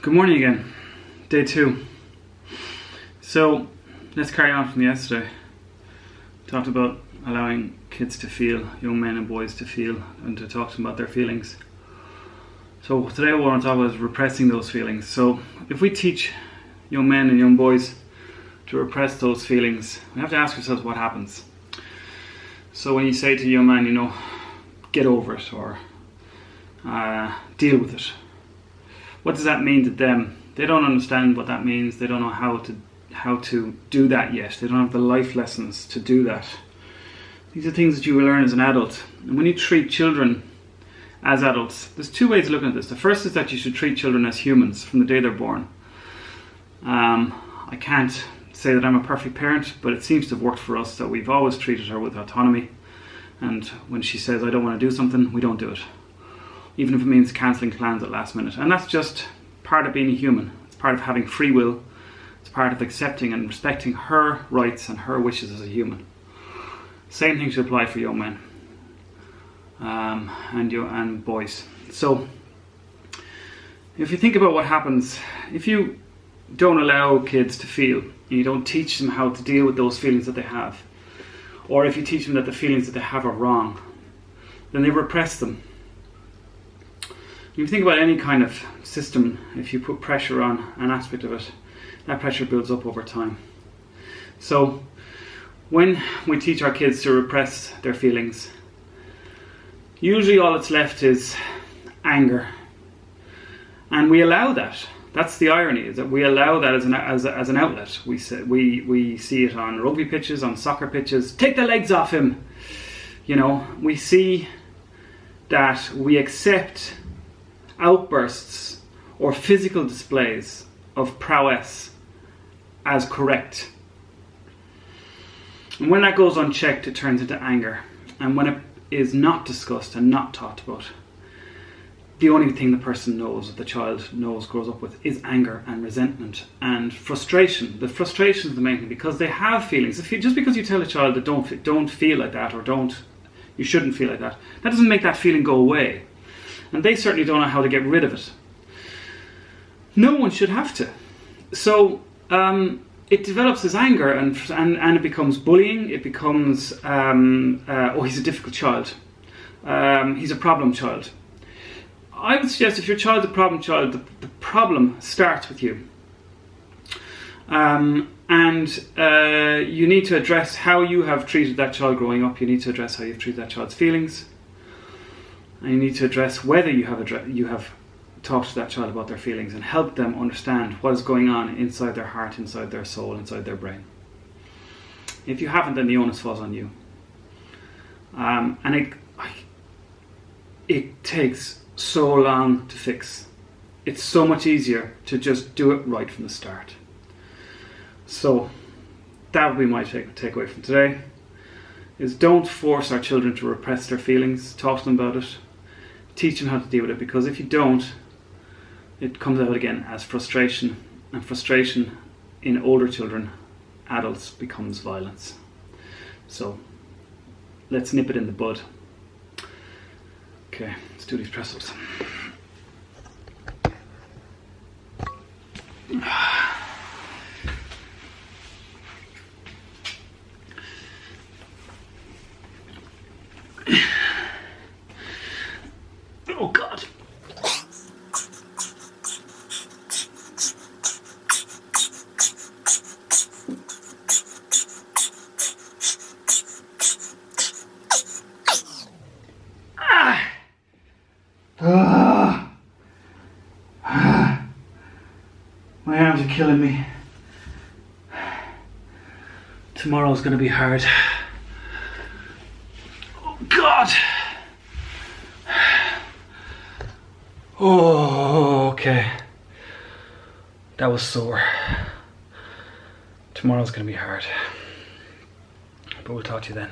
Good morning again, day 2. So let's carry on from yesterday. Talked about allowing kids to feel, young men and boys to feel, and to talk to them about their feelings. So today what I want to talk about is repressing those feelings. So if we teach young men and young boys to repress those feelings, we have to ask ourselves what happens. So when you say to a young man, get over it, or deal with it, what does that mean to them? They don't understand what that means. They don't know how to do that yet. They don't have the life lessons to do that. These are things that you will learn as an adult. And when you treat children as adults, there's 2 ways of looking at this. The first is that you should treat children as humans from the day they're born. I can't say that I'm a perfect parent, but it seems to have worked for us that we've always treated her with autonomy. And when she says, I don't want to do something, we don't do it. Even if it means cancelling plans at last minute. And that's just part of being a human. It's part of having free will. It's part of accepting and respecting her rights and her wishes as a human. Same thing should apply for young men and boys. So if you think about what happens, if you don't allow kids to feel, and you don't teach them how to deal with those feelings that they have, or if you teach them that the feelings that they have are wrong, then they repress them. If you think about any kind of system, if you put pressure on an aspect of it, that pressure builds up over time. So when we teach our kids to repress their feelings, usually all that's left is anger. And we allow that. That's the irony, is that we allow that as an outlet. We see it on rugby pitches, on soccer pitches. Take the legs off him! We see that we accept outbursts or physical displays of prowess as correct. And when that goes unchecked, it turns into anger. And when it is not discussed and not talked about, the only thing the person knows, that the child knows, grows up with, is anger and resentment and frustration. The frustration is the main thing, because they have feelings. Just because you tell a child that don't feel like that, or you shouldn't feel like that, that doesn't make that feeling go away. And they certainly don't know how to get rid of it. No one should have to. So it develops as anger, and it becomes bullying. It becomes, he's a difficult child. He's a problem child. I would suggest if your child's a problem child, the problem starts with you. And you need to address how you have treated that child growing up. You need to address how you've treated that child's feelings. And you need to address whether you have talked to that child about their feelings and help them understand what is going on inside their heart, inside their soul, inside their brain. If you haven't, then the onus falls on you. And it takes so long to fix. It's so much easier to just do it right from the start. So that would be my takeaway from today, is don't force our children to repress their feelings. Talk to them about it. Teach them how to deal with it, because if you don't, it comes out again as frustration, and frustration in older children, adults, becomes violence. So let's nip it in the bud. Okay, let's do these press-ups. Oh God. My arms are killing me. Tomorrow's gonna be hard. Oh God. Oh, okay. That was sore. Tomorrow's gonna be hard. But we'll talk to you then.